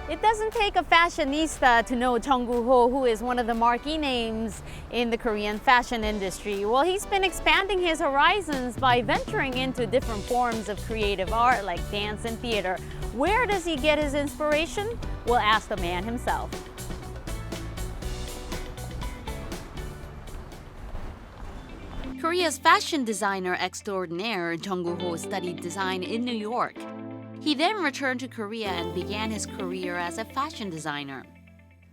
It doesn't take a fashionista to know JUNG Kuho, who is one of the marquee names in the Korean fashion industry. Well, he's been expanding his horizons by venturing into different forms of creative art like dance and theater. Where does he get his inspiration? We'll ask the man himself. Korea's fashion designer extraordinaire, JUNG Kuho studied design in New York. He then returned to Korea and began his career as a fashion designer.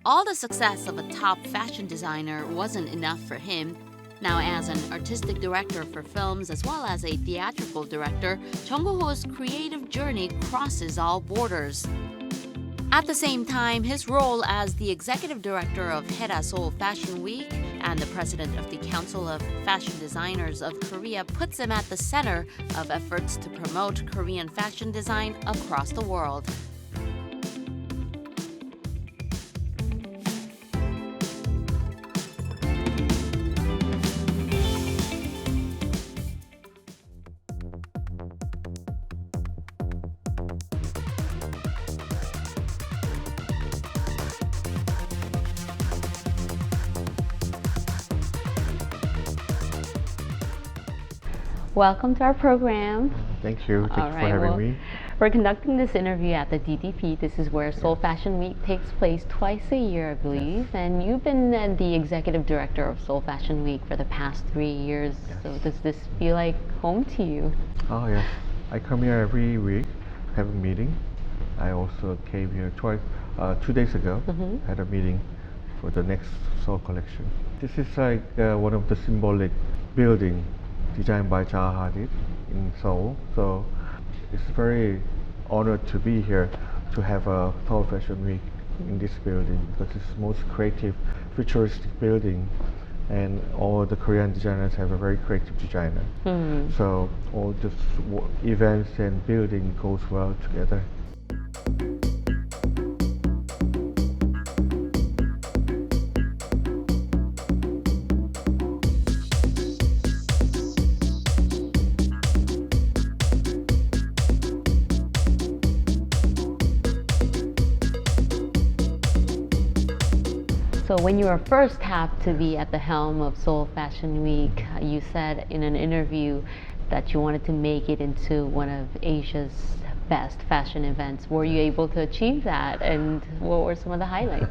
All the success of a top fashion designer wasn't enough for him. Now, as an artistic director for films as well as a theatrical director, JUNG Kuho's creative journey crosses all borders. At the same time, his role as the executive director of Hera Seoul Fashion Week and the president of the Council of Fashion Designers of Korea puts him at the center of efforts to promote Korean fashion design across the world. Welcome to our program. Thank you. Thank you for having me. We're conducting this interview at the DDP. This is where Seoul Fashion Week takes place twice a year, I believe. And you've been the executive director of Seoul Fashion Week for the past 3 years. So does this feel like home to you? Oh yes, I come here every week, have a meeting. I also came here 2 days ago, had a meeting for the next Seoul collection. This is like one of the symbolic building designed by Zaha Hadid in Seoul. So it's very honored to be here to have a Seoul Fashion Week in this building because it's the most creative, futuristic building, and all the Korean designers have a very creative designer. So all this events and building goes well together. So when you were first tapped to be at the helm of Seoul Fashion Week, you said in an interview that you wanted to make it into one of Asia's best fashion events. Were you able to achieve that, and what were some of the highlights?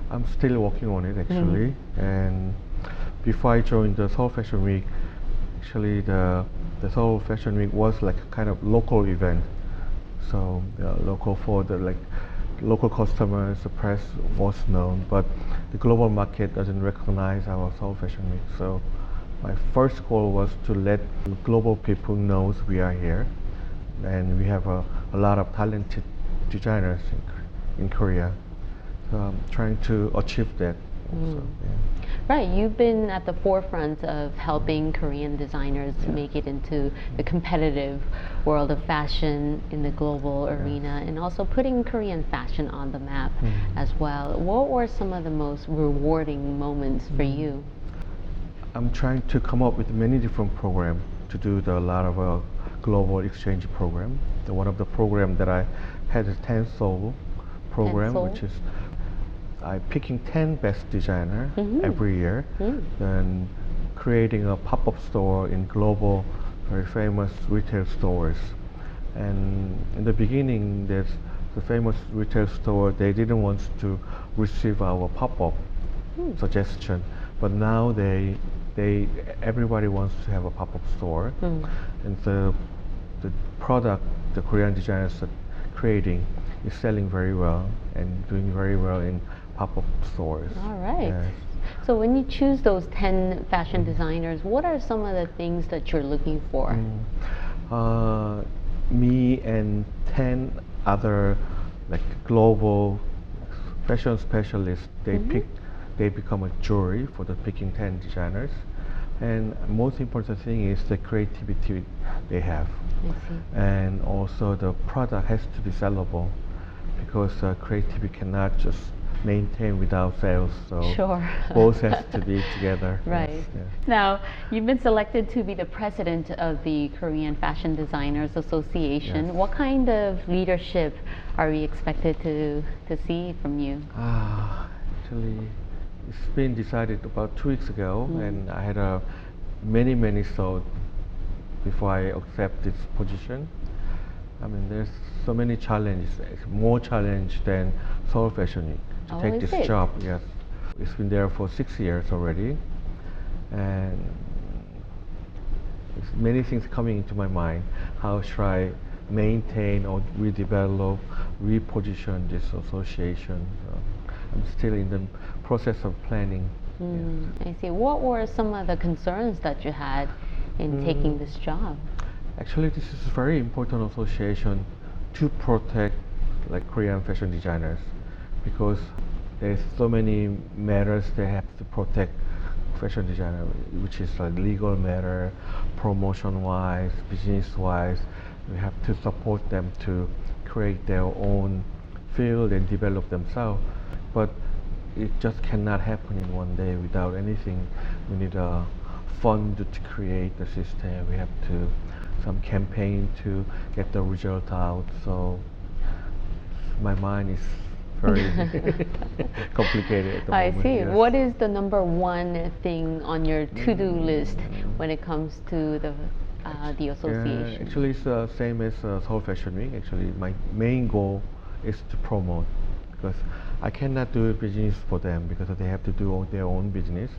I'm still working on it actually. And before I joined the Seoul Fashion Week, actually the Seoul Fashion Week was like a kind of local event. So local for the local customers, the press was known, but the global market doesn't recognize our Seoul Fashion Week. So my first goal was to let global people know we are here, and we have a lot of talented designers in Korea. So I'm trying to achieve that also. Right, you've been at the forefront of helping Korean designers make it into the competitive world of fashion in the global arena, and also putting Korean fashion on the map as well. What were some of the most rewarding moments for you? I'm trying to come up with many different programs to do a lot of global exchange program. One of the program that I had a 10 Seoul program, which is I picking 10 best designer every year, then creating a pop-up store in global, very famous retail stores. And in the beginning, there's the famous retail store, they didn't want to receive our pop-up suggestion, but now everybody wants to have a pop-up store, and the product the Korean designers are creating is selling very well and doing very well in pop-up stores. All right. So when you choose those 10 fashion designers, what are some of the things that you're looking for? Me and 10 other global fashion specialists, they become a jury for the picking 10 designers. And most important thing is the creativity they have. And also the product has to be sellable, because creativity cannot just maintain without sales. So Sure. both has to be together. Right. Yes, yes. Now, you've been selected to be the president of the Korean Fashion Designers Association. Yes. What kind of leadership are we expected to see from you? Actually, it's been decided about 2 weeks ago, and I had many thoughts before I accept this position. I mean, there's so many challenges, more challenge than Seoul Fashion Week to take is this it? job. Yes, it's been there for 6 years already, and it's many things coming into my mind. How should I maintain or redevelop, reposition this association? I'm still in the process of planning. I see. What were some of the concerns that you had in taking this job? Actually, this is a very important association to protect like Korean fashion designers, because there's so many matters they have to protect fashion designer, which is like legal matter, promotion wise, business wise. We have to support them to create their own field and develop themselves. But it just cannot happen in one day without anything. We need a fund to create the system. We have to some campaign to get the result out. So my mind is very complicated at the I moment. see. Yes. What is the number one thing on your to-do list when it comes to the association? Actually, it's the same as Seoul Fashion Week. Actually, my main goal is to promote, because I cannot do business for them because they have to do their own business.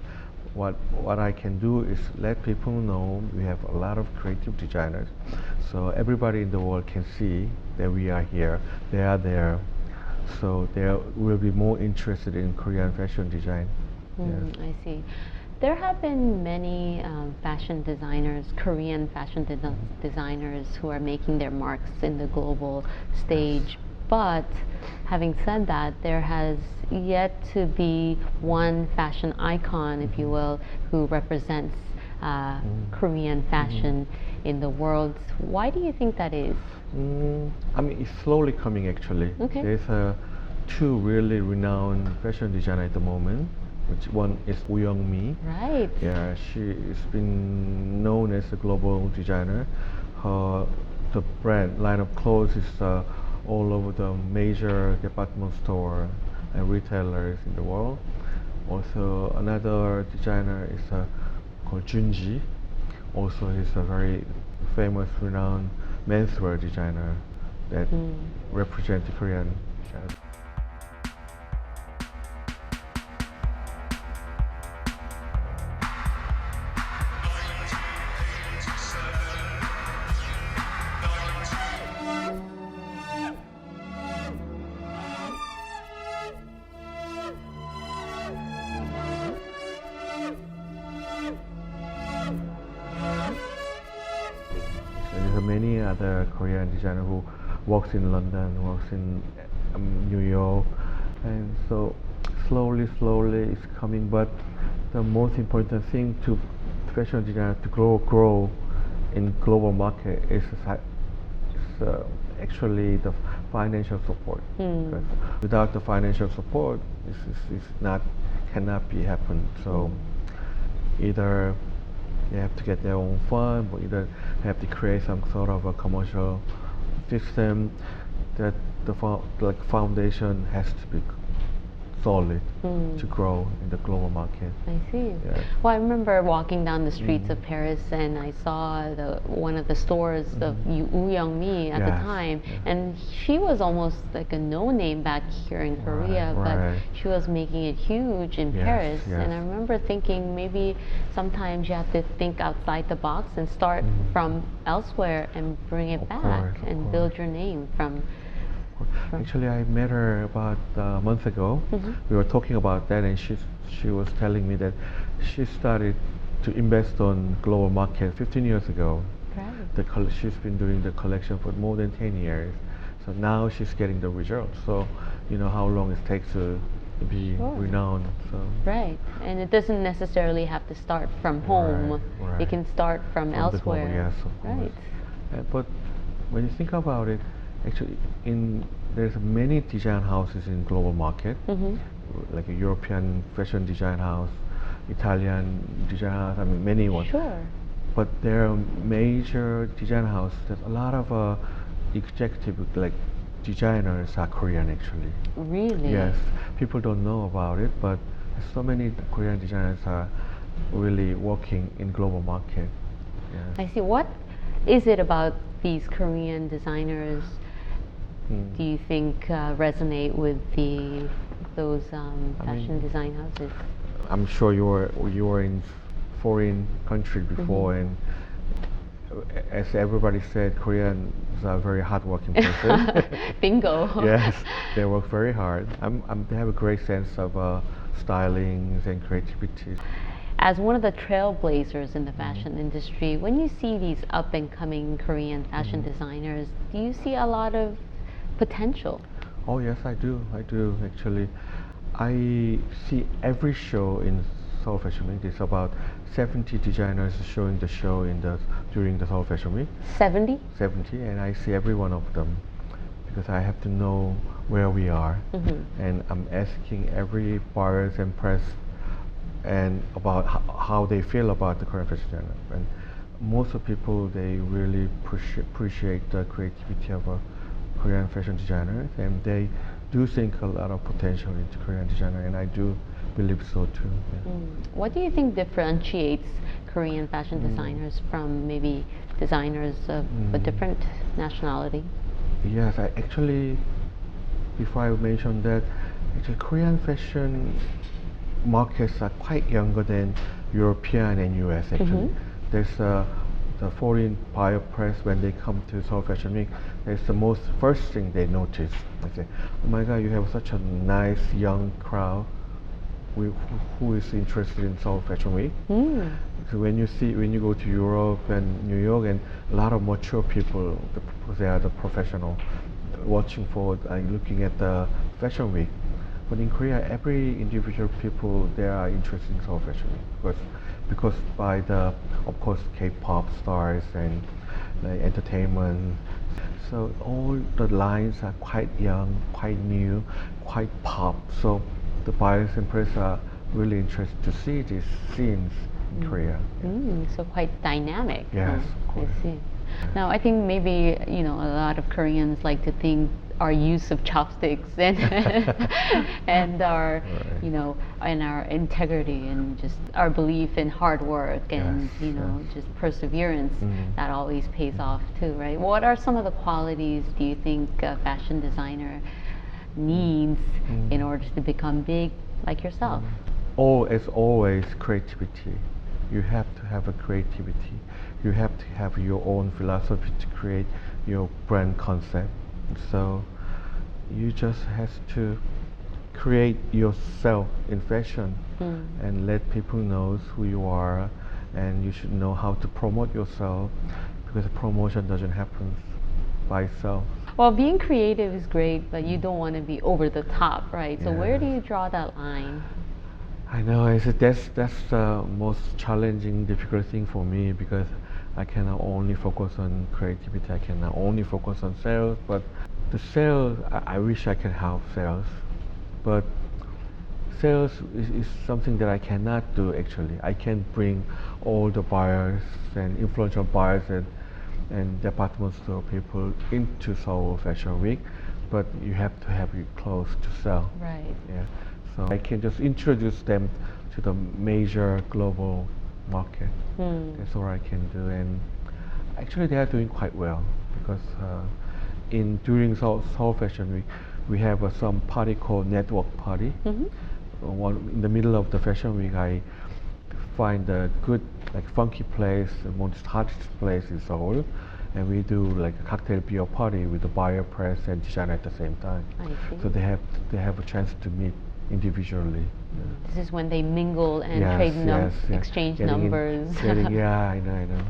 What I can do is let people know we have a lot of creative designers, so everybody in the world can see that we are here, they are there, so they will be more interested in Korean fashion design. Yes. I see. There have been many fashion designers, Korean fashion designers who are making their marks in the global stage. But having said that, there has yet to be one fashion icon, if you will, who represents Korean fashion in the world. Why do you think that is? I mean, it's slowly coming actually. Okay. There's two really renowned fashion designers at the moment. Which one is Woo-young-mi. Right. Yeah, she has been known as a global designer. The brand line of clothes is all over the major department store and retailers in the world. Also, another designer is called Junji. Also, he's a very famous, renowned menswear designer that represents the Korean. There are many other Korean designers who works in London, works in New York, and so slowly it's coming. But the most important thing to fashion designer to grow in global market is actually the financial support. Because without the financial support, this cannot be happen. So either they have to get their own fund, or either they have to create some sort of a commercial system that the foundation has to be solid to grow in the global market. I see. Yeah. Well, I remember walking down the streets of Paris, and I saw one of the stores of Woo-young-mi at the Yes. time, and she was almost like a no-name back here in Korea, right. but she was making it huge in Yes, Paris. yes. And I remember thinking maybe sometimes you have to think outside the box and start from elsewhere and bring it Of back course, of and course. build your name from. Actually, I met her about a month ago. We were talking about that, and she was telling me that she started to invest on global market 15 years ago. Right. She's been doing the collection for more than 10 years. So now she's getting the results. So you know how long it takes to be Sure. renowned. So Right, and it doesn't necessarily have to start from home. right. It can start from the global, elsewhere. yes, of course. Right. But when you think about it, actually in there's many design houses in global market, like a European fashion design house, Italian design house, I mean many ones. Sure. But there are major design houses. There's a lot of executive like designers are Korean actually. Really? Yes, people don't know about it, but so many Korean designers are really working in global market. Yes. I see. What is it about these Korean designers do you think resonate with those fashion design houses? I'm sure you were in foreign country before, and as everybody said, Koreans are very hardworking person. Bingo. Yes, they work very hard. They have a great sense of styling and creativity. As one of the trailblazers in the fashion industry, when you see these up and coming Korean fashion designers, do you see a lot of potential? Oh yes, I do actually. I see every show in Seoul Fashion Week. There's about 70 designers showing the show during the Seoul Fashion Week. 70? 70, and I see every one of them because I have to know where we are, and I'm asking every buyers and press and about how they feel about the Korean fashion designer. And most of people, they really appreciate the creativity of a Korean fashion designer, and they do think a lot of potential into Korean designer, and I do believe so too. Yeah. What do you think differentiates Korean fashion designers from maybe designers of a different nationality? Yes, I actually, before I mention that, actually Korean fashion markets are quite younger than European and US actually. There's the foreign buyer press, when they come to Seoul Fashion Week, it's the first thing they notice. They say, oh my god, you have such a nice young crowd who is interested in Seoul Fashion Week. So when you go to Europe and New York, and a lot of mature people, they are the professional, watching for looking at the Fashion Week. But in Korea, every individual people, they are interested in Seoul Fashion Week because by the, of course, K-pop stars and entertainment. So all the lines are quite young, quite new, quite pop. So the buyers and press are really interested to see these scenes in Korea. So quite dynamic. Yes, of course. I see. Now, I think maybe a lot of Koreans like to think our use of chopsticks and and our and our integrity and just our belief in hard work and just perseverance that always pays off too, right? What are some of the qualities do you think a fashion designer needs in order to become big like yourself? As always, creativity. You have to have a creativity. You have to have your own philosophy to create your brand concept. So you just have to create yourself in fashion and let people know who you are, and you should know how to promote yourself, because promotion doesn't happen by itself. Well, being creative is great, but you don't want to be over the top, right? So where do you draw that line? I know, that's the most challenging, difficult thing for me, because I cannot only focus on creativity, I cannot only focus on sales, but the sales, I wish I could help sales, but sales is something that I cannot do actually. I can bring all the buyers and influential buyers and department store people into Seoul Fashion Week, but you have to have it close to sell. Right. Yeah. So I can just introduce them to the major global market. That's all I can do, and actually they are doing quite well, because during Seoul Fashion Week we have some party called network party. In the middle of the fashion week, I find a good funky place, the most hottest place in Seoul, and we do like a cocktail beer party with the buyer, press, and designer at the same time. I see. So they have a chance to meet individually. This is when they mingle and trade exchange numbers. Yeah, I know.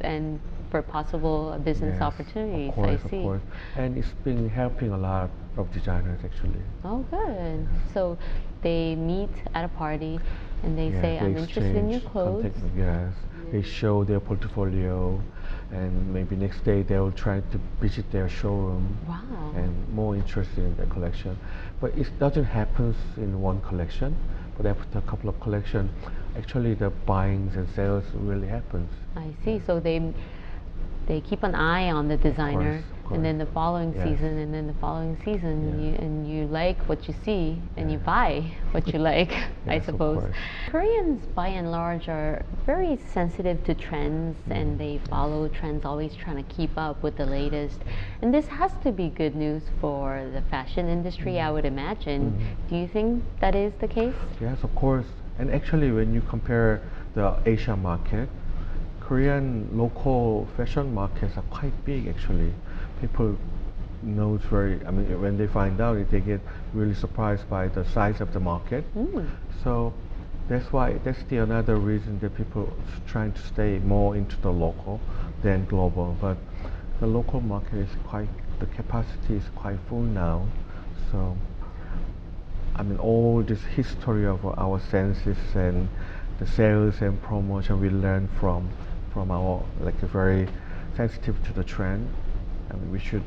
And for possible business Yes, opportunities. of course, I see. of course. And it's been helping a lot of designers actually. Oh, good. So they meet at a party and they Yeah, say, they I'm interested in your exchange clothes. contact, yes, they show their portfolio, and maybe next day they will try to visit their showroom. Wow. And more interested in the collection. But it doesn't happen in one collection, but after a couple of collections, actually the buying and sales really happens. I see. So they keep an eye on the designer, of and then the following Yes. season, and then the following season, Yeah. you like what you see, and you Yeah. buy what you like, I Yes, of suppose. course. Koreans, by and large, are very sensitive to trends, and they follow trends, always trying to keep up with the latest. And this has to be good news for the fashion industry, I would imagine. Do you think that is the case? Yes, of course. And actually, when you compare the Asia market, Korean local fashion markets are quite big actually. People know it's very, I mean, when they find out it, they get really surprised by the size of the market. So that's why, that's the another reason that people trying to stay more into the local than global. But the local market is quite, the capacity is quite full now. So I mean, all this history of our senses and the sales and promotion we learn from our, like, very sensitive to the trend. I mean, we should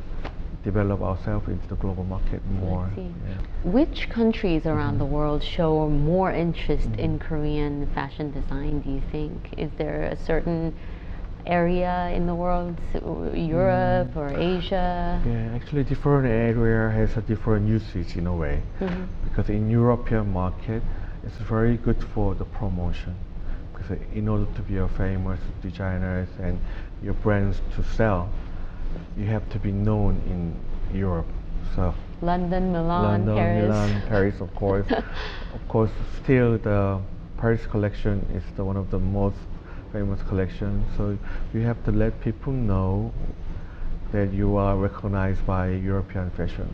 develop ourselves into the global market more. I see. Yeah. Which countries around the world show more interest in Korean fashion design, do you think? Is there a certain area in the world, Europe or Asia? Yeah, actually different area has a different usage in a way. Because in European market, it's very good for the promotion. Because in order to be a famous designer and your brands to sell, you have to be known in Europe. So London, Milan, London, Paris. Milan, Paris, of course. Of course, still the Paris collection is the one of the most famous collections. So you have to let people know that you are recognized by European fashion,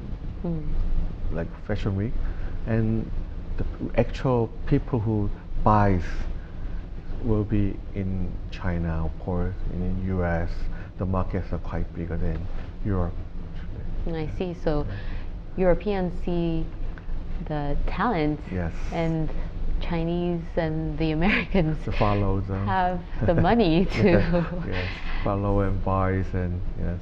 like Fashion Week, and the actual people who buys will be in China, of course, and in US. The markets are quite bigger than Europe. Actually. I see. So Europeans see the talent, Yes. and Chinese and the Americans To follow them. have the money to Yes, follow and buys and yes.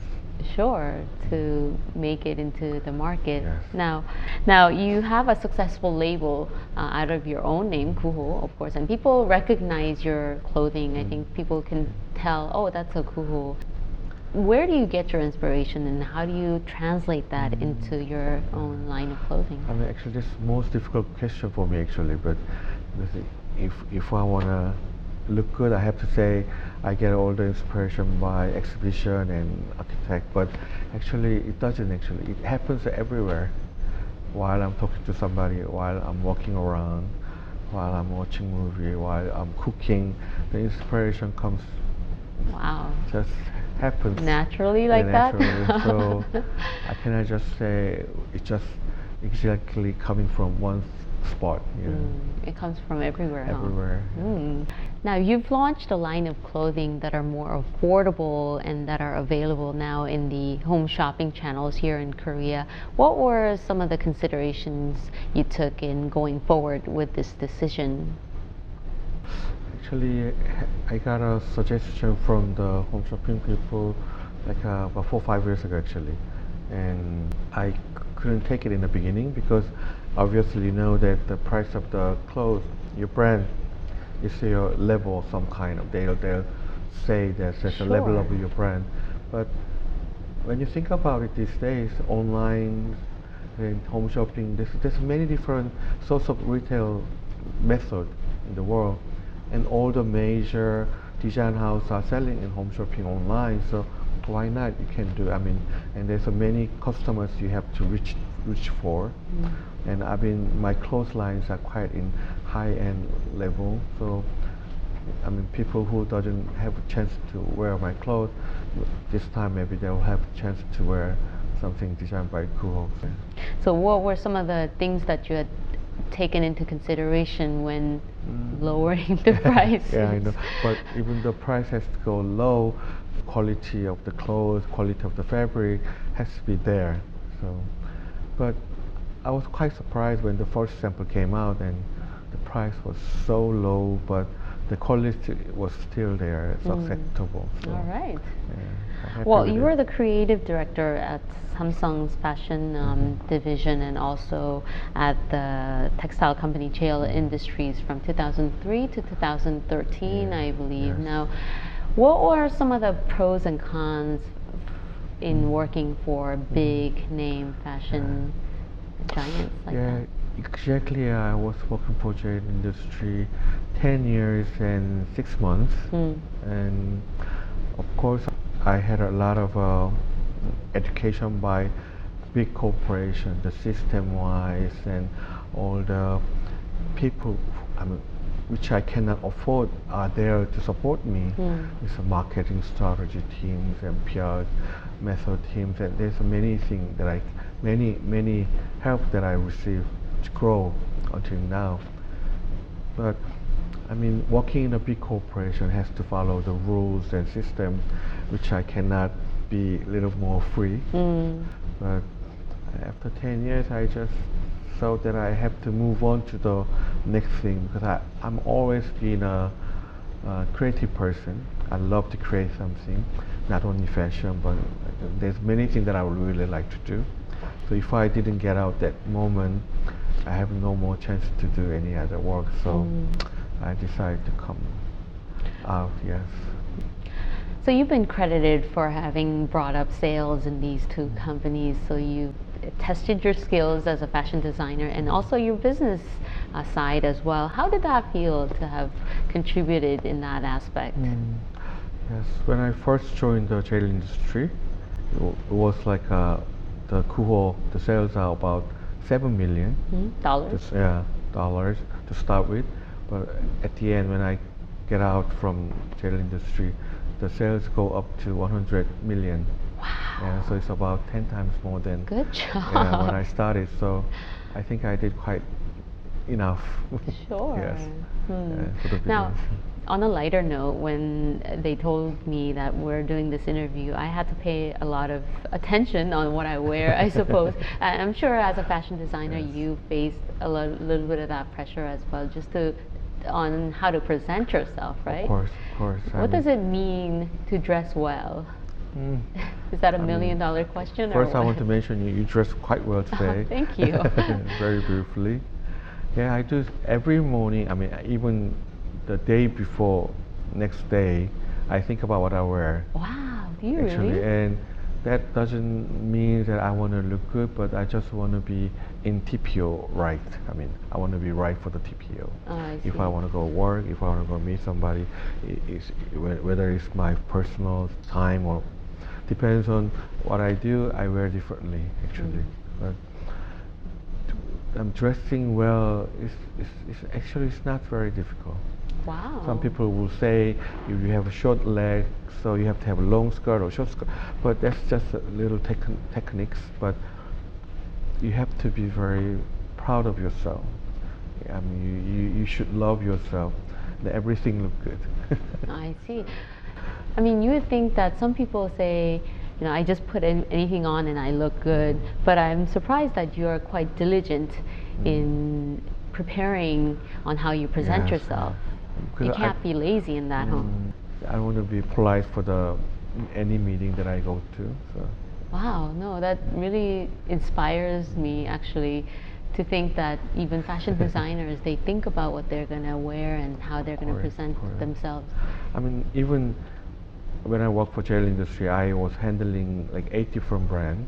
sure, to make it into the market. Yes. Now you have a successful label out of your own name, Kuho, of course, and people recognize your clothing. I think people can tell, oh, that's a Kuho. Where do you get your inspiration, and how do you translate that into your own line of clothing? I mean, actually, this is the most difficult question for me, actually. But if I wanna look good, I have to say I get all the inspiration by exhibition and architect. But actually, it doesn't. Actually, it happens everywhere. While I'm talking to somebody, while I'm walking around, while I'm watching movie, while I'm cooking, the inspiration comes. Wow. Just happens Naturally like that? naturally. So I cannot just say it's just exactly coming from one spot. You know, It comes from everywhere, huh? everywhere. Now, you've launched a line of clothing that are more affordable and that are available now in the home shopping channels here in Korea. What were some of the considerations you took in going forward with this decision? Actually, I got a suggestion from the home shopping people like about 4 or 5 years ago actually, and I couldn't take it in the beginning because obviously you know that the price of the clothes, your brand, is your level of some kind of. They'll say that there's a level of your brand, but when you think about it these days, online and home shopping, there's many different sorts of retail method in the world. And all the major design houses are selling in home shopping online, so why not? You can do. I mean, and there's many customers you have to reach for. And I mean, my clothes lines are quite in high-end level, so I mean, people who doesn't have a chance to wear my clothes, this time maybe they'll have a chance to wear something designed by Kuho. So what were some of the things that you had taken into consideration when lowering the price? Yeah, I know. But even the price has to go low quality of the clothes, quality of the fabric has to be there. So, but I was quite surprised when the first sample came out and the price was so low, but the quality was still there. It's acceptable. So, All right. yeah, I'm happy Well, with you it. were the creative director at Samsung's fashion division and also at the textile company JL Industries from 2003 to 2013, Yeah, I believe. yes. Now, what were some of the pros and cons in working for big name fashion giants like Yeah, that? exactly. I was working for JL Industry 10 years and 6 months. And of course, I had a lot of education by big corporation, the system-wise and all the people, I mean, which I cannot afford are there to support me. It's a marketing strategy teams and PR method teams, and there's many things that many help that I received to grow until now. But I mean, working in a big corporation has to follow the rules and systems, which I cannot be a little more free. But after 10 years, I just felt that I have to move on to the next thing because I'm always been a creative person. I love to create something, not only fashion, but there's many things that I would really like to do. So if I didn't get out that moment, I have no more chance to do any other work. So I decided to come out, yes. So you've been credited for having brought up sales in these two companies. So you tested your skills as a fashion designer and also your business side as well. How did that feel to have contributed in that aspect? Yes, when I first joined the jail industry, it was like the Kuho, the sales are about 7 million. Dollars? Dollars to start with. But at the end, when I get out from jail industry, the sales go up to 100 million. Wow. Yeah, so it's about 10 times more than Good job. yeah, when I started. So I think I did quite enough. Sure. Yes. For the Now, business. on a lighter note, when they told me that we're doing this interview, I had to pay a lot of attention on what I wear, I suppose. And I'm sure as a fashion designer, Yes. you faced a little bit of that pressure as well, just on how to present yourself, right? Of course. What does it mean to dress well? Is that a $1,000,000 question? First, or I what? want to mention you dress quite well today. Thank you. Very briefly. Yeah, I do every morning. I mean, even the day before, next day, I think about what I wear. Wow, do you Actually, really? and that doesn't mean that I want to look good, but I just want to be in TPO right. I mean, I want to be right for the TPO. Oh, I If see. I want to go work, if I want to go meet somebody, whether it's my personal time or depends on what I do, I wear differently actually. But dressing well is actually it's not very difficult. Wow. Some people will say if you have a short leg, so you have to have a long skirt or short skirt, but that's just a little techniques. But you have to be very proud of yourself. I mean, you should love yourself. That everything look good. I see. I mean, you would think that some people say, I just put anything on and I look good, but I'm surprised that you're quite diligent in preparing on how you present Yes, yourself. because You can't be lazy in that, huh? I want to be polite for any meeting that I go to. So. Wow, no, that really inspires me actually to think that even fashion designers, they think about what they're going to wear and how they're going to present themselves. I mean, even when I work for jail industry, I was handling like 8 different brands.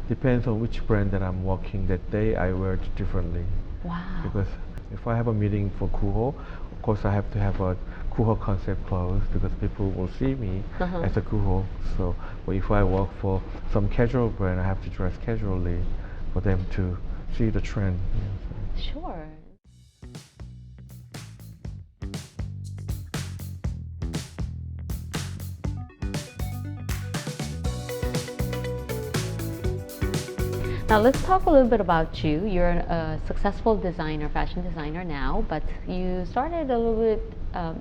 Depends on which brand that I'm working that day, I wear it differently. Wow. Because if I have a meeting for Kuho, of course I have to have a Kuho concept clothes because people will see me as a Kuho. So, but if I work for some casual brand, I have to dress casually for them to see the trend. Sure. Now let's talk a little bit about you. You're a successful designer, fashion designer now, but you started a little bit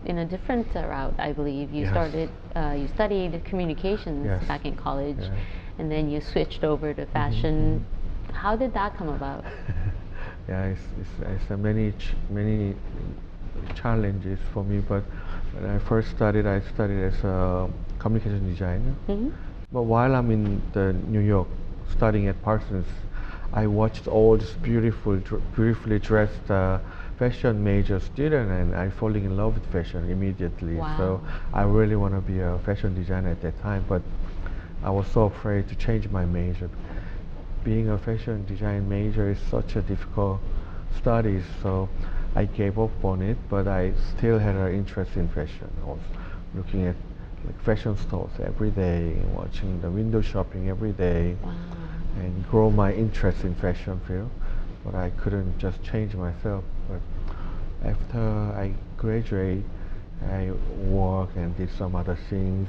in a different route, I believe. You you studied communications back in college, and then you switched over to fashion. How did that come about? Yeah, it's a many challenges for me. But when I first studied, I studied as a communication designer. But while I'm in New York studying at Parsons, I watched all this beautifully dressed fashion major student, and I falling in love with fashion immediately. Wow. So I really want to be a fashion designer at that time, but I was so afraid to change my major. Being a fashion design major is such a difficult study, so I gave up on it, but I still had an interest in fashion. I was looking at like fashion stores every day, watching the window shopping every day, and grow my interest in fashion field. But I couldn't just change myself. But after I graduated, I worked and did some other things,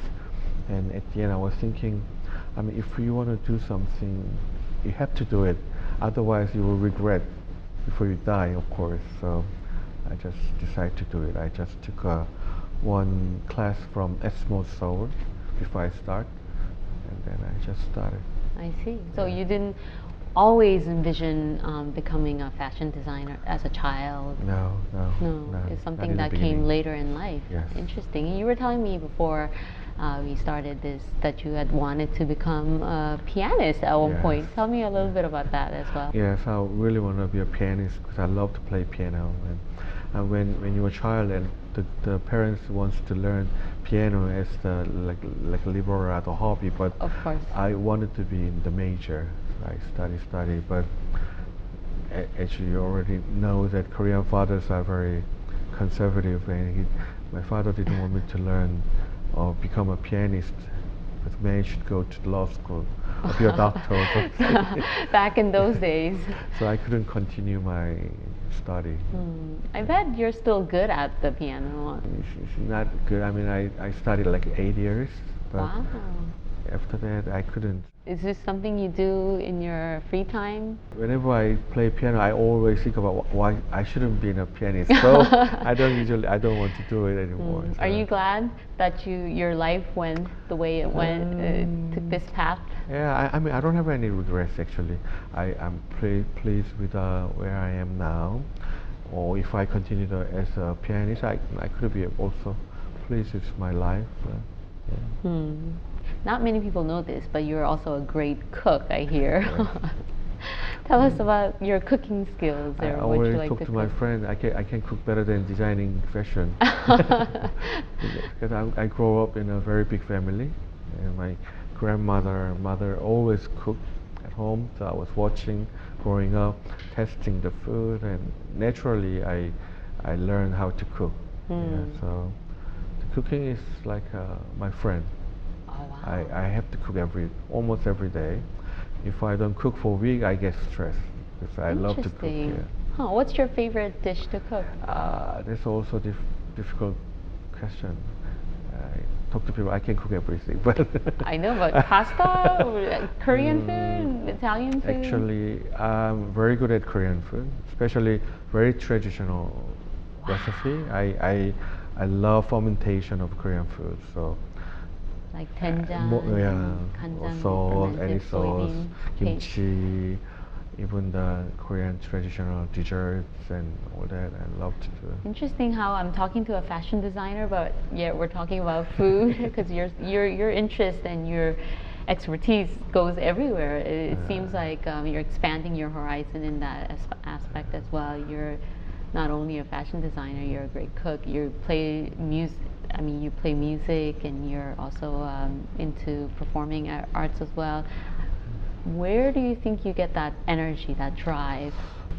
and at the end I was thinking, I mean, if you want to do something, you have to do it. Otherwise, you will regret before you die, of course. So I just decided to do it. I just took one class from Ep.2 Seoul before I start, and then I just started. I see. So you didn't always envision becoming a fashion designer as a child? No. It's something that came later in life. Yes. Interesting. You were telling me before we started this that you had wanted to become a pianist at one point. Tell me a little bit about that as well. Yes, I really want to be a pianist because I love to play piano. And when you're a child and the parents wants to learn piano as like a liberal art or hobby, but of course I wanted to be in the major. I study, but actually you already know that Korean fathers are very conservative, and my father didn't want me to learn or become a pianist, but man should go to law school or be a doctor or something. Back in those days. So I couldn't continue my study. I bet you're still good at the piano. It's not good. I mean, I studied like 8 years, but wow. After that I couldn't. Is this something you do in your free time? Whenever I play piano, I always think about why I shouldn't be a pianist. So I don't want to do it anymore. So. Are you glad that your life went the way it went, took this path? Yeah, I mean, I don't have any regrets actually. I'm pleased with where I am now. Or if I continue as a pianist, I could be also pleased with my life. Not many people know this, but you're also a great cook, I hear. Tell us about your cooking skills. I always talk to my friend. I can cook better than designing fashion. Because I grew up in a very big family, and my mother always cooked at home. So I was watching, growing up, testing the food, and naturally I learned how to cook. So the cooking is like my friend. Oh, wow. I have to cook almost every day. If I don't cook for a week, I get stressed because I love to cook. Yeah. What's your favorite dish to cook? That's also a difficult question. I talk to people. I can cook everything, but I know, but pasta, Korean food, Italian food. Actually, I'm very good at Korean food, especially very traditional recipe. I love fermentation of Korean food, so. Like doenjang, kanjang, sauce, any fermented sauce, soybean kimchi, even the Korean traditional desserts and all that. I love to do. Interesting how I'm talking to a fashion designer, but yet we're talking about food because your interest and your expertise goes everywhere. It seems like you're expanding your horizon in that aspect as well. You're not only a fashion designer, you're a great cook. You play music. I mean, you play music, and you're also into performing arts as well. Where do you think you get that energy, that drive?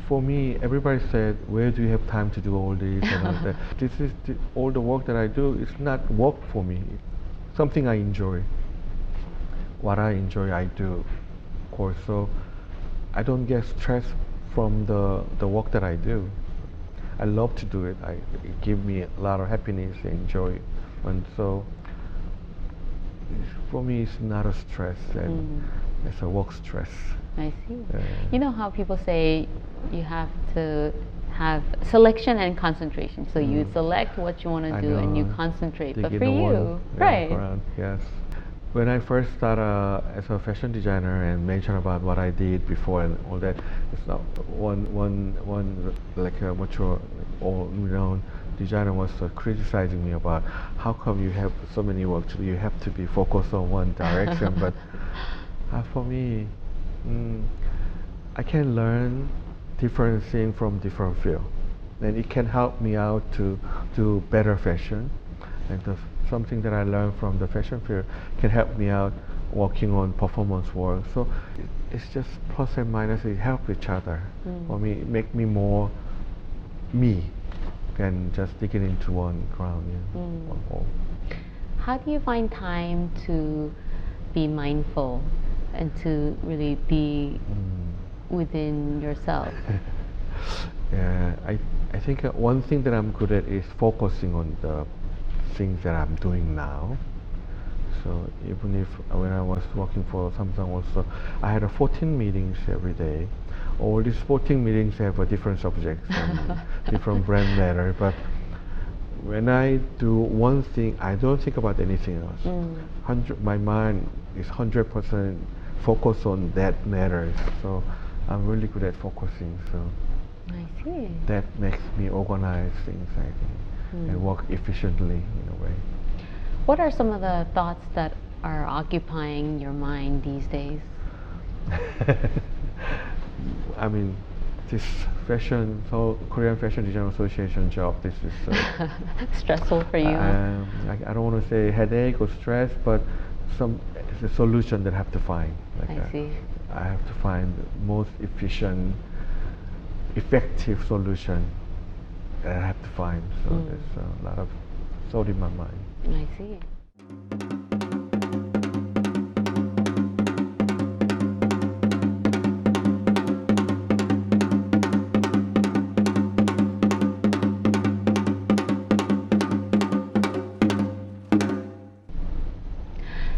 For me, everybody said, where do you have time to do all this and all that? This is all the work that I do. It's not work for me. It's something I enjoy. What I enjoy, I do, of course. So I don't get stressed from the work that I do. I love to do it. It gives me a lot of happiness and joy, and so for me, it's not a stress, and it's a work stress. I see. You know how people say you have to have selection and concentration. So you select what you want to do and you concentrate. But for you, right? Yes. When I first started as a fashion designer and mentioned about what I did before and all that, it's not one like a mature or renowned designer was criticizing me about how come you have so many work to do, you have to be focused on one direction. But for me, I can learn different things from different fields, and it can help me out to do better fashion. And something that I learned from the fashion field can help me out working on performance work. So it's just plus and minus. It helps each other. For me, it make me more me than just digging into one ground, one hole. How do you find time to be mindful and to really be within yourself? Yeah, I think one thing that I'm good at is focusing on the things that I'm doing now. So even if when I was working for Samsung also, I had 14 meetings every day. All these 14 meetings have a different subjects and different brand matter. But when I do one thing, I don't think about anything else. My mind is 100% focused on that matter. So I'm really good at focusing. So I see. that makes me organize things, I think, and work efficiently in a way. What are some of the thoughts that are occupying your mind these days? I mean, this Korean Fashion Design Association job, this is stressful for you? I don't want to say headache or stress, but it's a solution that I have to find. I see. I have to find the most efficient, effective solution that I have to find. So there's a lot of thought in my mind. I see.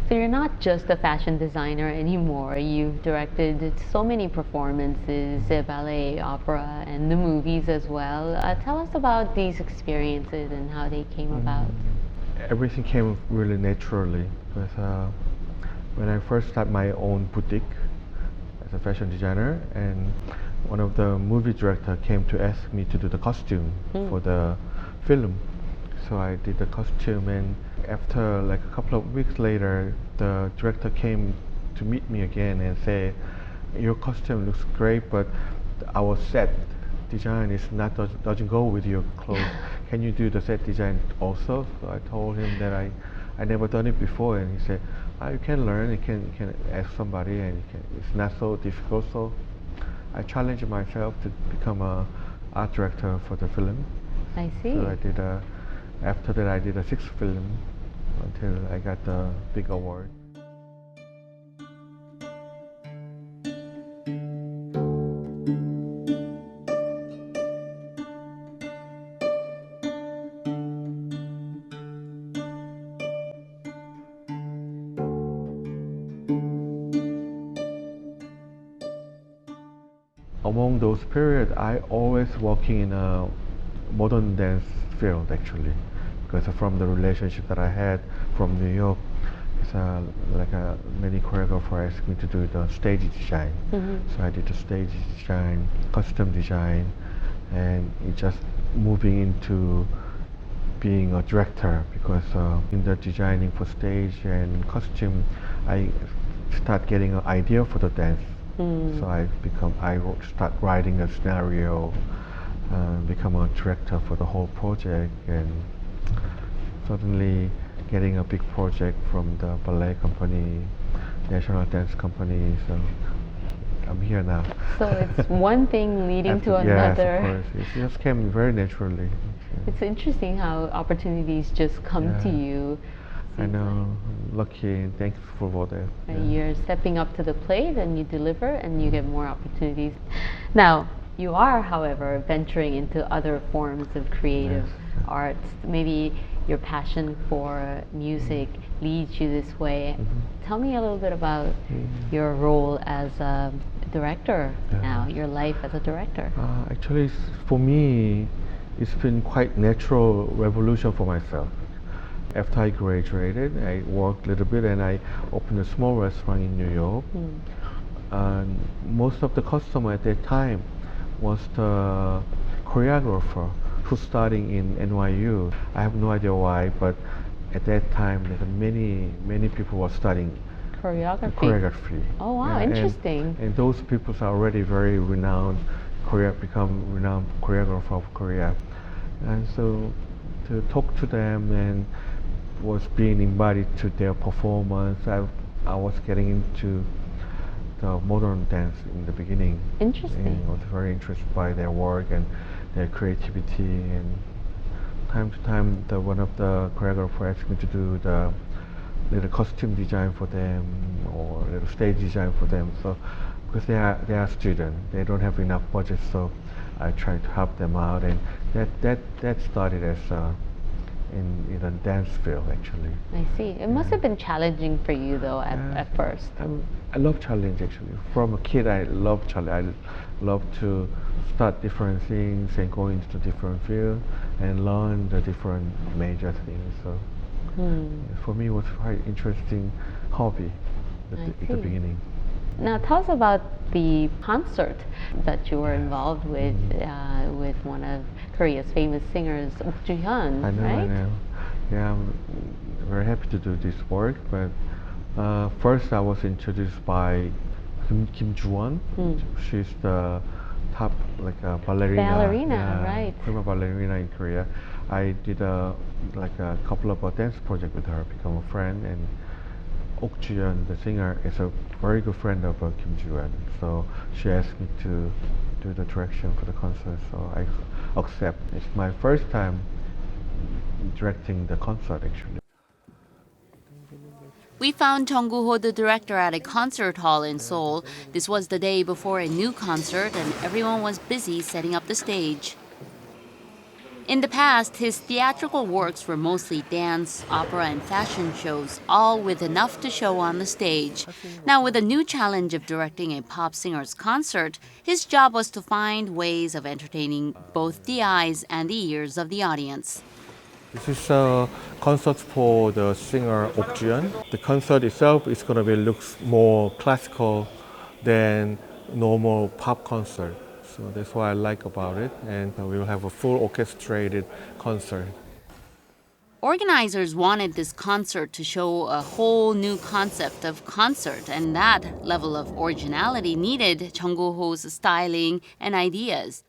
So you're not just a fashion designer anymore. You've directed so many performances, ballet, opera, and the movies as well. Tell us about these experiences and how they came about. Everything came really naturally because when I first started my own boutique as a fashion designer, and one of the movie director came to ask me to do the costume for the film. So I did the costume, and after like a couple of weeks later, the director came to meet me again and say, your costume looks great, but our set design is doesn't go with your clothes. Can you do the set design also? So I told him that I never done it before, and he said, you can learn, you can ask somebody, and it's not so difficult. So I challenged myself to become a art director for the film. I see. So I did after that I did a 6th film until I got the big award. Among those periods, I always working in a modern dance field actually, because from the relationship that I had from New York, it's many choreographers asked me to do the stage design. So I did the stage design, costume design, and it just moving into being a director, because in the designing for stage and costume, I start getting an idea for the dance. So I start writing a scenario, become a director for the whole project, and suddenly getting a big project from the ballet company, national dance company. So I'm here now. So it's one thing leading to another. Yes, of course. It just came very naturally. It's interesting how opportunities just come to you. I know. I'm lucky and thankful for that. You're stepping up to the plate and you deliver and you get more opportunities. Now, you are, however, venturing into other forms of creative arts. Maybe your passion for music leads you this way. Tell me a little bit about your role as a director now, your life as a director? Actually, for me, it's been quite natural revolution for myself. After I graduated, I worked a little bit and I opened a small restaurant in New York. And most of the customer at that time was the choreographer who's studying in NYU. I have no idea why, but at that time, there's many people were studying choreography. Oh wow, interesting. And those people are already very renowned, become renowned choreographer of Korea. And so to talk to them and was being invited to their performance, I was getting into the modern dance in the beginning. Interesting. And I was very interested by their work and their creativity. And time to time, one of the choreographers asked me to do the little costume design for them or little stage design for them. So because they are students, they don't have enough budget, so I try to help them out, and that started as in the dance field actually. I see. It must have been challenging for you though at first. I love challenge actually. From a kid, I love challenge. I love to start different things and go into different fields and learn the different major things. So for me, it was quite interesting hobby at the beginning. Now tell us about the concert that you were involved with one of Korea's famous singers, Oak Joo-hyun, right? I know. Yeah, I'm very happy to do this work, but first I was introduced by Kim Joo-hyun. She's the top ballerina, right? Prima ballerina in Korea. I did a couple of dance projects with her, become a friend, and Oak Joo-hyun, the singer, is a very good friend of Kim Joo-hyun. So she asked me to do the direction for the concert, so I accept. It's my first time directing the concert actually. We found JUNG Kuho, the director, at a concert hall in Seoul. This was the day before a new concert and everyone was busy setting up the stage. In the past, his theatrical works were mostly dance, opera, and fashion shows, all with enough to show on the stage. Now, with a new challenge of directing a pop singer's concert, his job was to find ways of entertaining both the eyes and the ears of the audience. This is a concert for the singer Oak Joo-hyun. The concert itself is going to looks more classical than normal pop concert. So that's what I like about it, and we will have a full orchestrated concert. Organizers wanted this concert to show a whole new concept of concert, and that level of originality needed JUNG Kuho's styling and ideas.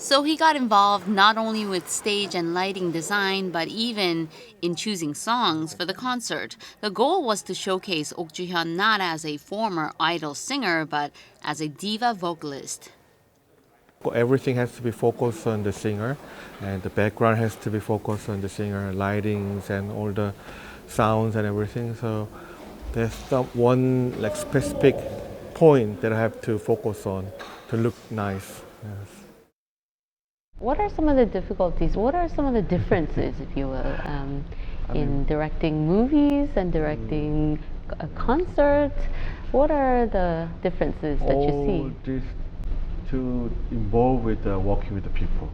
So he got involved not only with stage and lighting design, but even in choosing songs for the concert. The goal was to showcase Oak Joo-hyun not as a former idol singer, but as a diva vocalist. Everything has to be focused on the singer, and the background has to be focused on the singer, lightings and all the sounds and everything. So there's one specific point that I have to focus on to look nice. Yes. What are some of the difficulties? What are some of the differences, if you will, in directing movies and directing a concert? What are the differences that you see? All this to involve with working with the people.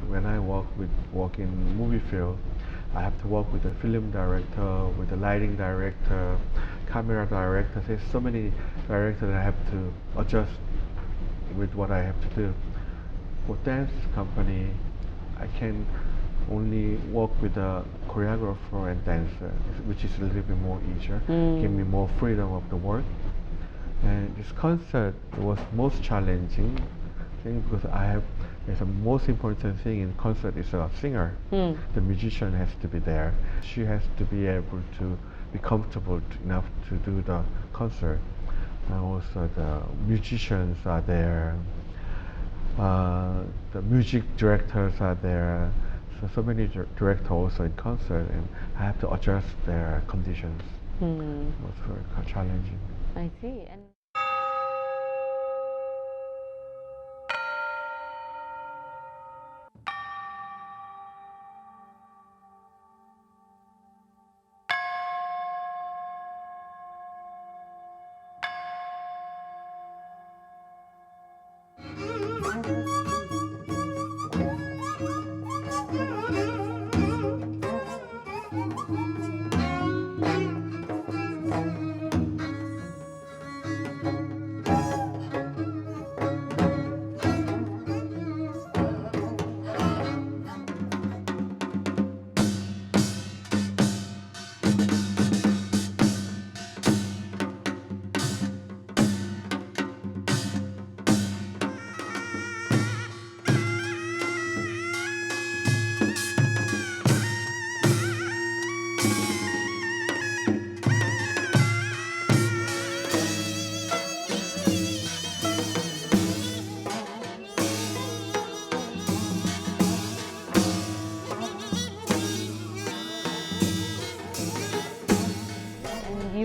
When I work in movie field, I have to work with the film director, with the lighting director, camera director. There's so many directors that I have to adjust with what I have to do. For dance company, I can only work with the choreographer and dancer, which is a little bit more easier, give me more freedom of the work. And this concert was most challenging thing because there's a most important thing in concert is a singer. The musician has to be there. She has to be able to be comfortable enough to do the concert. And also the musicians are there. The music directors are there, so many directors also in concert, and I have to adjust their conditions. It was very challenging. I see. And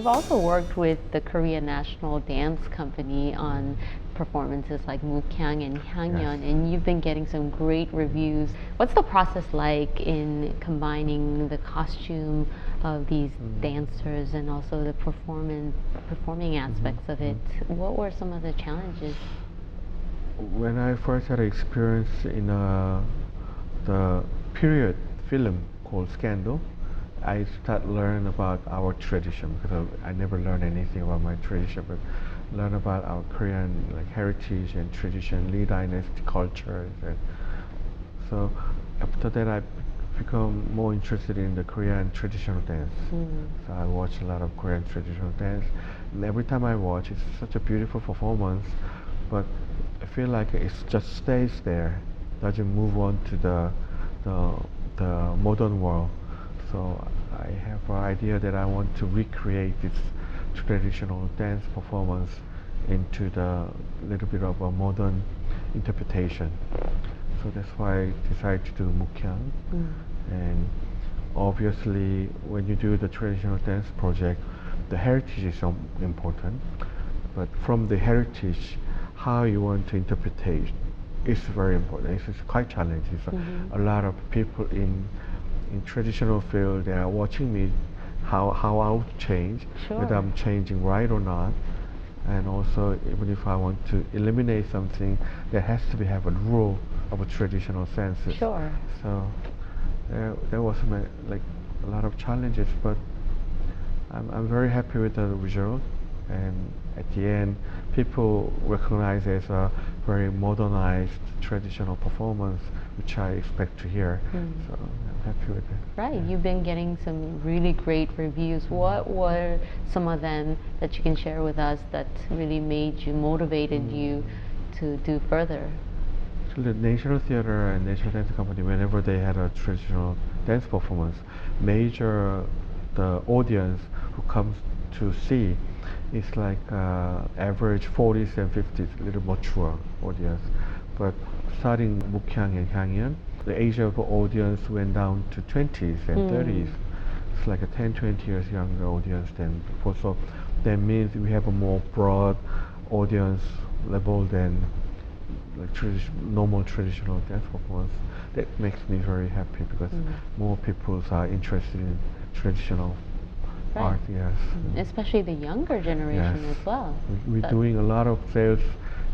you've also worked with the Korean National Dance Company on performances like Mukyang and Hangyeon, and you've been getting some great reviews. What's the process like in combining the costume of these dancers and also the performing aspects of it? What were some of the challenges? When I first had experience in the period film called Scandal, I started learn about our tradition, because I never learned anything about my tradition, but learn about our Korean heritage and tradition, Lee dynasty culture. And so after that, I become more interested in the Korean traditional dance. So I watch a lot of Korean traditional dance, and every time I watch, it's such a beautiful performance, but I feel like it just stays there, doesn't move on to the modern world. So I have an idea that I want to recreate this traditional dance performance into the little bit of a modern interpretation. So that's why I decided to do Mukyang. And obviously, when you do the traditional dance project, the heritage is so important. But from the heritage, how you want to interpret it is very important. It's quite challenging. So a lot of people in traditional field, they are watching me how I would change, whether I'm changing right or not. And also, even if I want to eliminate something, there has to have a rule of a traditional sense. Sure. So there was a lot of challenges, but I'm very happy with the result. And at the end, people recognize it as a very modernized traditional performance, which I expect to hear. So I'm happy with it. Right, you've been getting some really great reviews. What were some of them that you can share with us that really motivated you to do further? So the National Theater and National Dance Company, whenever they had a traditional dance performance, the audience who comes to see is average 40s and 50s, a little mature audience. But starting Mukyang and Hangyeon, the age of the audience went down to 20s and 30s. It's like a 10, 20 years younger audience than before. So that means we have a more broad audience level than normal traditional dance performance. That makes me very happy, because more people are interested in traditional art. Yes. Especially the younger generation as well. We're doing a lot of sales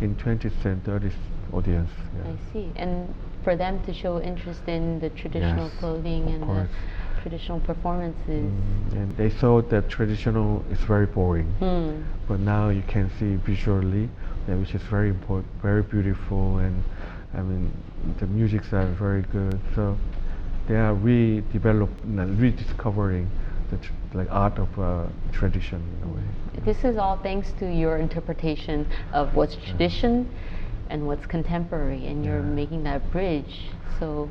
in 20s and 30s audience. I see. And for them to show interest in the traditional clothing and the traditional performances. And they thought that traditional is very boring. But now you can see visually, which is very important, very beautiful, and I mean the musics are very good. So they are rediscovering the art of tradition in a way. This is all thanks to your interpretation of what's tradition and what's contemporary, and you're making that bridge. So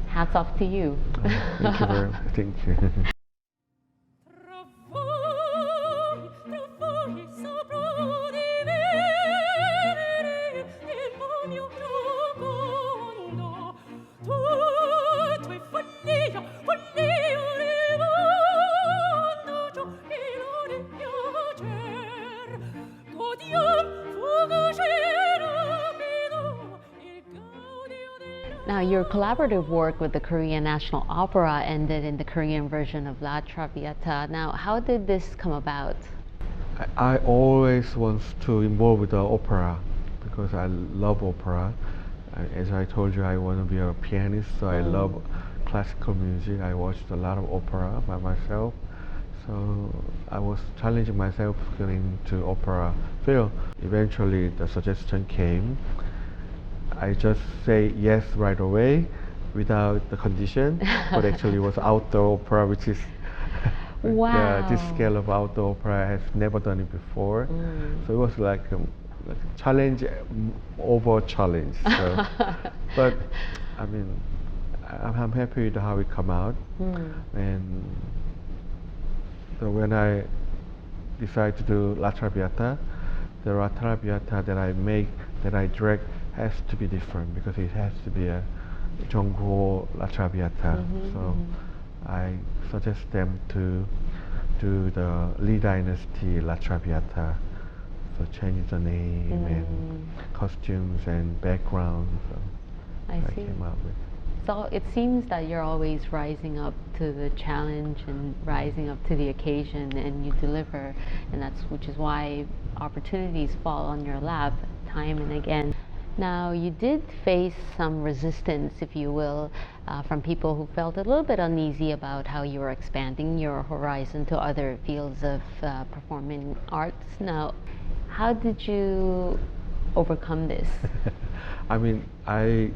hats off to you. Thank you very much. Thank you. Now, your collaborative work with the Korean National Opera ended in the Korean version of La Traviata. Now, how did this come about? I always want to involve with the opera, because I love opera. As I told you, I want to be a pianist, so I love classical music. I watched a lot of opera by myself. So I was challenging myself going into opera field. Eventually, the suggestion came. I just say yes right away without the condition, but actually it was outdoor opera, which is this scale of outdoor opera. I have never done it before. So it was like a challenge over challenge. So, but I mean, I'm happy with how it come out. And so when I decided to do La Traviata, the La Traviata that I direct has to be different, because it has to be a JUNG Kuho La Traviata. So I suggest them to do the Lee Dynasty La Traviata. So change the name and costumes and backgrounds. So I see. came up with. So it seems that you're always rising up to the challenge and rising up to the occasion, and you deliver, and which is why opportunities fall on your lap time and again. Now, you did face some resistance, if you will, from people who felt a little bit uneasy about how you were expanding your horizon to other fields of performing arts. Now, how did you overcome this? I mean, I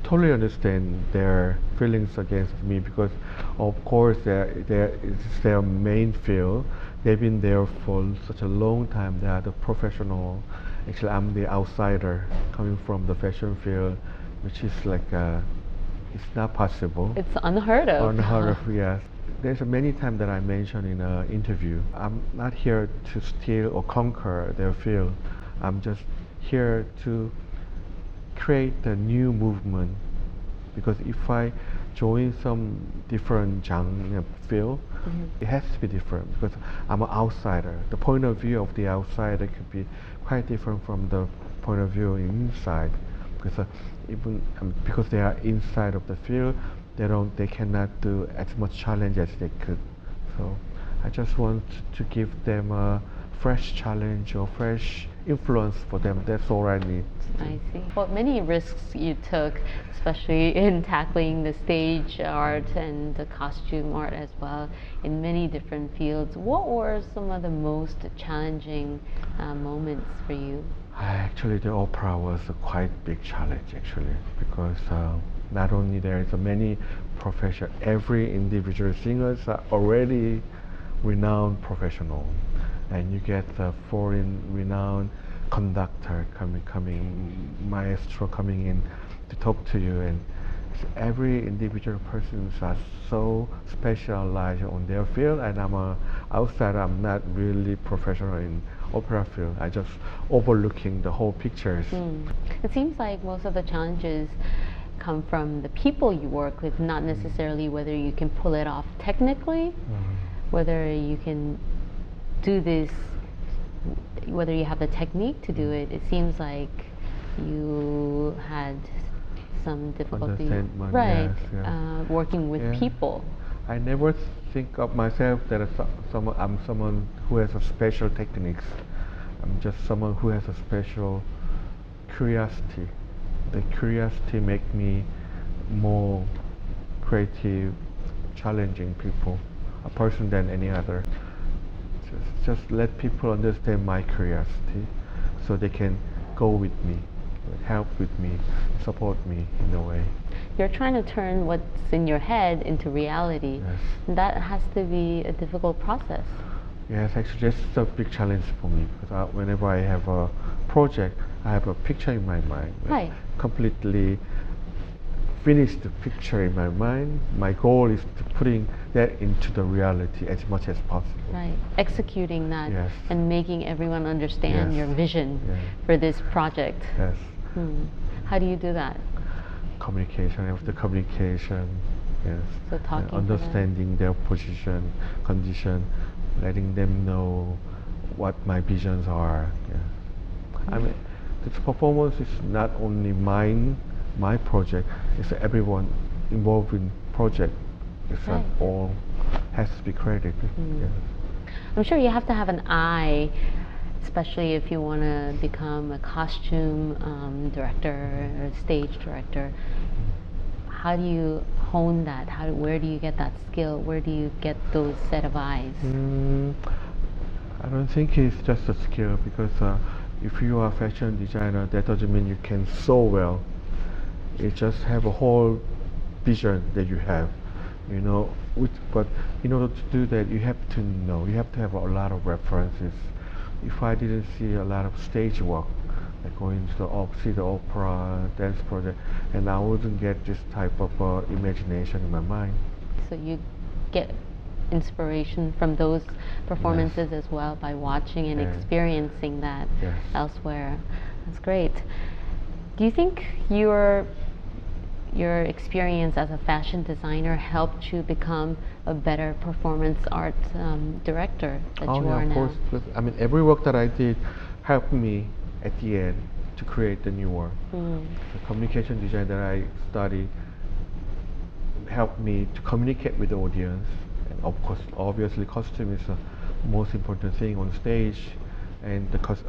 totally understand their feelings against me because, of course, it's their main field. They've been there for such a long time. They are the professional. Actually, I'm the outsider coming from the fashion field, which is like it's not possible. It's unheard of. Unheard of, yes. There's many times that I mentioned in an interview. I'm not here to steal or conquer their field. I'm just here to create a new movement, because if I join some different genre field, it has to be different because I'm an outsider. The point of view of the outsider could be quite different from the point of view inside, because even because they are inside of the field, they cannot do as much challenge as they could. So I just want to give them a fresh challenge or fresh influence for them. That's all I need. I see. Well, many risks you took, especially in tackling the stage art and the costume art as well, in many different fields. What were some of the most challenging moments for you? Actually, the opera was a quite big challenge, actually, because not only there is many profession, every individual singers are already renowned professional, and you get the foreign renowned conductor coming, maestro coming in to talk to you, and every individual person is so specialized on their field, and I'm a outsider. I'm not really professional in opera field. I just overlooking the whole pictures. It seems like most of the challenges come from the people you work with, not necessarily whether you can pull it off technically, whether you can do this, whether you have the technique to do it. It seems like you had some difficulty, right? Yes, working with people. I never think of myself that I'm someone who has a special techniques. I'm just someone who has a special curiosity. The curiosity make me more creative, challenging people, a person than any other. Just let people understand my curiosity, so they can go with me, help with me, support me in a way. You're trying to turn what's in your head into reality. Yes. And that has to be a difficult process. Yes, actually that's a big challenge for me, because whenever I have a project, I have a picture in my mind. Right. Completely finish the picture in my mind. My goal is to putting that into the reality as much as possible. Right, executing that, yes, and making everyone understand, yes, your vision, yes, for this project. Yes. How do you do that? Communication, after communication, yes. So talking, understanding their position, condition, letting them know what my visions are. Yeah. I mean, this performance is not only my project, it's everyone involved in project. It's right, all has to be credited. Yes. I'm sure you have to have an eye, especially if you want to become a costume director or stage director. How do you hone that? Where do you get that skill? Where do you get those set of eyes? I don't think it's just a skill, because if you are a fashion designer, that doesn't mean you can sew well. You just have a whole vision that you have, you know. But in order to do that, you have to know, you have to have a lot of references. If I didn't see a lot of stage work, like going to see the opera, dance project, and I wouldn't get this type of imagination in my mind. So you get inspiration from those performances, yes, as well, by watching and experiencing that, yes, elsewhere. That's great. Do you think you're your experience as a fashion designer helped you become a better performance art director that you yeah, are of now? course. I mean, every work that I did helped me at the end to create the new work. The communication design that I studied helped me to communicate with the audience, and of course, obviously, costume is the most important thing on stage, and because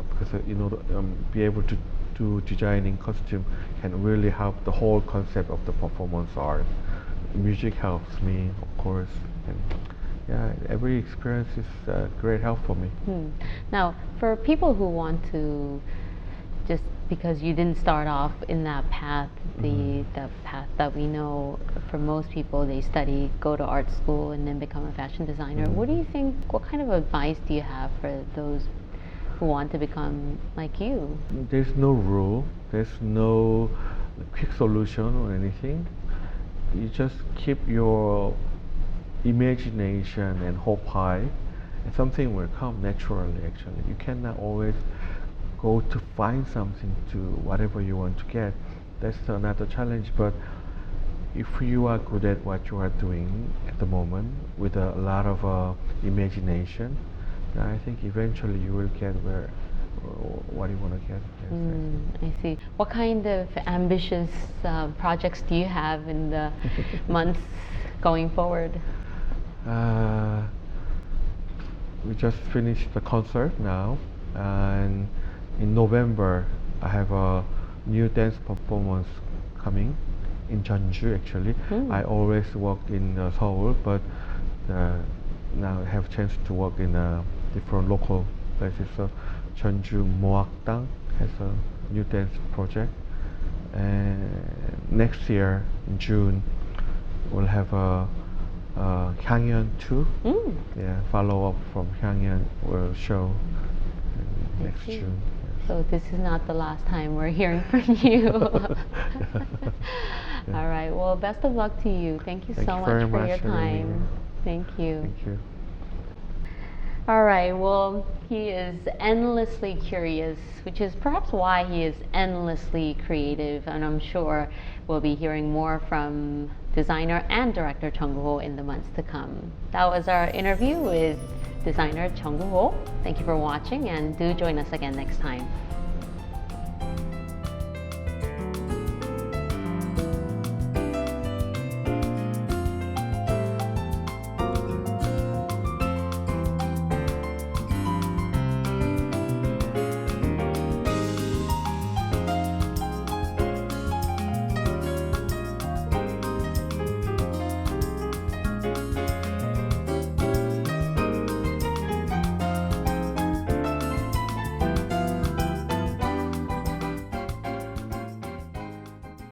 be able to do designing costume can really help the whole concept of the performance art. Music helps me, of course, and yeah, every experience is great help for me. Now, for people who want to, just because you didn't start off in that path, the path that we know for most people, they go to art school and then become a fashion designer. What do you think, what kind of advice do you have for those who want to become like you? There's no rule, there's no quick solution or anything. You just keep your imagination and hope high, and something will come naturally. Actually, you cannot always go to find something to whatever you want to get. That's another challenge. But if you are good at what you are doing at the moment with a lot of imagination, then I think eventually you will get what you want to get. Yes, I see. What kind of ambitious projects do you have in the months going forward? We just finished the concert now, and in November I have a new dance performance coming in Jeonju. Actually, I always worked in Seoul, but now I have a chance to work in different local places. So Jeonju Moakdang has a new dance project, and next year in June we'll have a Hyangyeon 2. Yeah, follow up from Hyangyeon will show next June. Yes. So this is not the last time we're hearing from you. All right. Well, best of luck to you. Thank you so much for your time. Thank you. Thank you. All right. Well, he is endlessly curious, which is perhaps why he is endlessly creative, and I'm sure we'll be hearing more from designer and director JUNG Kuho in the months to come. That was our interview with designer JUNG Kuho. Thank you for watching, and do join us again next time.